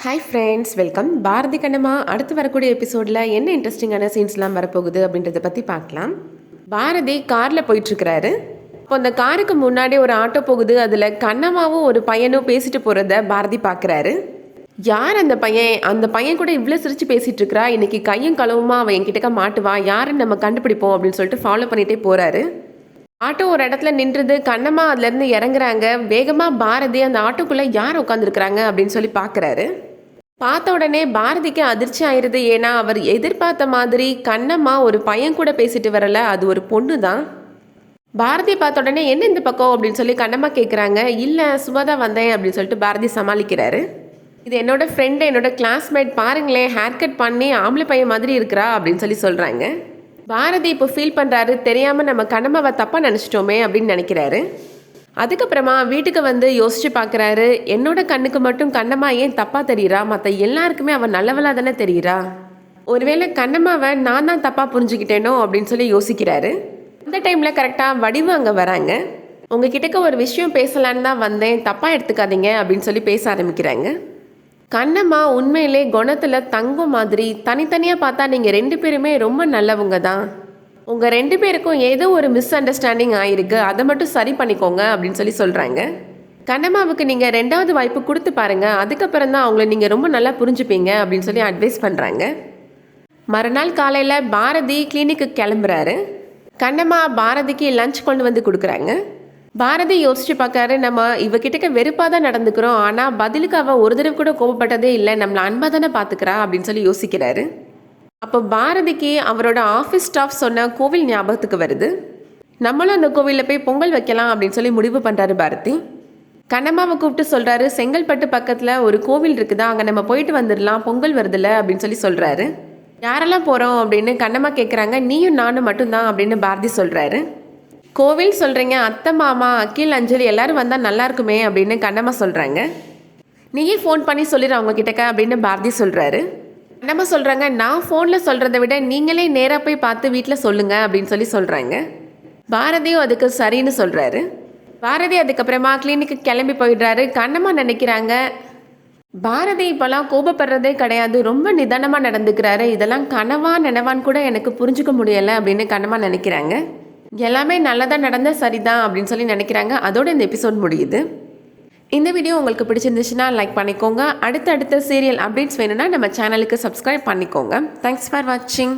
Hi friends, welcome. Bharathi Kannamma அடுத்து வரக்கூடிய எபிசோடில் என்ன இன்ட்ரெஸ்டிங்கான சீன்ஸ்லாம் வரப்போகுது அப்படின்றத பற்றி பார்க்கலாம். பாரதி காரில் போயிட்டுருக்கிறாரு. இப்போ அந்த காருக்கு முன்னாடி ஒரு ஆட்டோ போகுது. அதில் கண்ணம்மாவும் ஒரு பையனும் பேசிட்டு போகிறத பாரதி பார்க்குறாரு. யார் அந்த பையன்? அந்த பையன் கூட இவ்வளோ சிரித்து பேசிகிட்டு இருக்கிறா. இன்றைக்கி கையும் களவுமா அவன் என்கிட்ட மாட்டுவா, யாருன்னு நம்ம கண்டுபிடிப்போம் அப்படின்னு சொல்லிட்டு ஃபாலோ பண்ணிகிட்டே போகிறாரு. ஆட்டோ ஒரு இடத்துல நின்றுது. கண்ணம்மா அதுலேருந்து இறங்குறாங்க. வேகமாக பாரதி அந்த ஆட்டோக்குள்ளே யார் உட்காந்துருக்குறாங்க அப்படின்னு சொல்லி பார்க்குறாரு. பார்த்த உடனே பாரதிக்கு அதிர்ச்சி ஆயிடுது. ஏன்னா அவர் எதிர்பார்த்த மாதிரி கண்ணம்மா ஒரு பையன் கூட பேசிட்டு வரல, அது ஒரு பொண்ணு தான். பாரதி பார்த்த உடனே என்ன இந்த பக்கம் அப்படின்னு சொல்லி கண்ணம்மா கேட்குறாங்க. இல்லை, சும்மா தான் வந்தேன் அப்படின்னு சொல்லிட்டு பாரதி சமாளிக்கிறாரு. இது என்னோட ஃப்ரெண்டு, என்னோட கிளாஸ்மேட், பாருங்களேன் ஹேர் கட் பண்ணி ஆம்பளை பையன் மாதிரி இருக்கிறா அப்படின்னு சொல்லி சொல்கிறாங்க. பாரதி இப்போ ஃபீல் பண்ணுறாரு, தெரியாமல் நம்ம கண்ணம்மாவை தப்பாக நினச்சிட்டோமே அப்படின்னு நினைக்கிறாரு. அதுக்கப்புறமா வீட்டுக்கு வந்து யோசிச்சு பார்க்குறாரு. என்னோட கண்ணுக்கு மட்டும் கண்ணம்மா ஏன் தப்பாக தெரியுறா? மற்ற எல்லாருக்குமே அவன் நல்லவளாக தானே தெரியுறா? ஒருவேளை கண்ணம்மாவை நான் தான் தப்பாக புரிஞ்சுக்கிட்டேனோ அப்படின்னு சொல்லி யோசிக்கிறாரு. அந்த டைமில் கரெக்டாக வடிவு அங்கே வராங்க. உங்ககிட்டக்க ஒரு விஷயம் பேசலான்னு தான் வந்தேன், தப்பாக எடுத்துக்காதீங்க அப்படின்னு சொல்லி பேச ஆரம்பிக்கிறாங்க. கண்ணம்மா உண்மையிலே குணத்தில் தங்கம் மாதிரி. தனித்தனியாக பார்த்தா நீங்கள் 2 பேருமே ரொம்ப நல்லவங்க தான். உங்கள் 2 பேருக்கும் ஏதோ ஒரு மிஸ் அண்டர்ஸ்டாண்டிங் ஆயிருக்கு, அதை மட்டும் சரி பண்ணிக்கோங்க அப்படின்னு சொல்லி சொல்கிறாங்க. கண்ணம்மாவுக்கு நீங்கள் 2வது வாய்ப்பு கொடுத்து பாருங்கள், அதுக்கப்புறம் தான் அவங்கள நீங்கள் ரொம்ப நல்லா புரிஞ்சுப்பீங்க அப்படின்னு சொல்லி அட்வைஸ் பண்ணுறாங்க. மறுநாள் காலையில் பாரதி கிளினிக்கு கிளம்புறாரு. கண்ணம்மா பாரதிக்கு லஞ்ச் கொண்டு வந்து கொடுக்குறாங்க. பாரதி யோசிச்சு பார்க்காரு, நம்ம இவகிட்ட வெறுப்பாக தான் நடந்துக்கிறோம், ஆனால் பதிலுக்கு அவள் ஒரு தடவை கூட கோபப்பட்டதே இல்லை, நம்மளை அன்பாக தானே பார்த்துக்கிறா அப்படின்னு சொல்லி யோசிக்கிறாரு. அப்போ பாரதிக்கு அவரோட ஆஃபீஸ் ஸ்டாஃப் சொன்ன கோவில் ஞாபகத்துக்கு வருது. நம்மளும் அந்த கோவிலில் போய் பொங்கல் வைக்கலாம் அப்படின்னு சொல்லி முடிவு பண்ணுறாரு பாரதி. கண்ணம்மாவை கூப்பிட்டு சொல்கிறாரு, செங்கல்பட்டு பக்கத்தில் ஒரு கோவில் இருக்குதா, அங்கே நம்ம போயிட்டு வந்துடலாம், பொங்கல் வருதில்ல அப்படின்னு சொல்லி சொல்கிறாரு. யாரெல்லாம் போகிறோம் அப்படின்னு கண்ணம்மா கேட்குறாங்க. நீயும் நானும் மட்டும்தான் அப்படின்னு பாரதி சொல்கிறாரு. கோவில் சொல்கிறீங்க, அத்தை மாமா அகில் அஞ்சலி எல்லோரும் வந்தால் நல்லா இருக்குமே அப்படின்னு கண்ணம்மா சொல்கிறாங்க. நீயே ஃபோன் பண்ணி சொல்லிடு அவங்க கிட்டக்க அப்படின்னு பாரதி சொல்கிறாரு. கண்ணம்மா சொல்கிறாங்க, நான் ஃபோனில் சொல்கிறத விட நீங்களே நேராக போய் பார்த்து வீட்டில் சொல்லுங்கள் அப்படின்னு சொல்லி சொல்கிறாங்க. பாரதியும் அதுக்கு சரின்னு சொல்கிறாரு. பாரதி அதுக்கப்புறமா கிளினிக்கு கிளம்பி போயிடுறாரு. கண்ணம்மா நினைக்கிறாங்க, பாரதி இப்போல்லாம் கோபப்படுறதே கிடையாது, ரொம்ப நிதானமாக நடந்துக்கிறாரு, இதெல்லாம் கனவா நினைவான்னு கூட எனக்கு புரிஞ்சுக்க முடியலை அப்படின்னு கண்ணம்மா நினைக்கிறாங்க. எல்லாமே நல்லதாக நடந்தால் சரிதான் அப்படின்னு சொல்லி நினைக்கிறாங்க. அதோடு இந்த எபிசோட் முடியுது. இந்த வீடியோ உங்களுக்கு பிடிச்சிருந்துச்சுன்னா லைக் பண்ணிக்கோங்க. அடுத்த சீரியல் அப்டேட்ஸ் வேணும்னா நம்ம சேனலுக்கு சப்ஸ்கிரைப் பண்ணிக்கோங்க. தேங்க்ஸ் ஃபார் வாட்சிங்.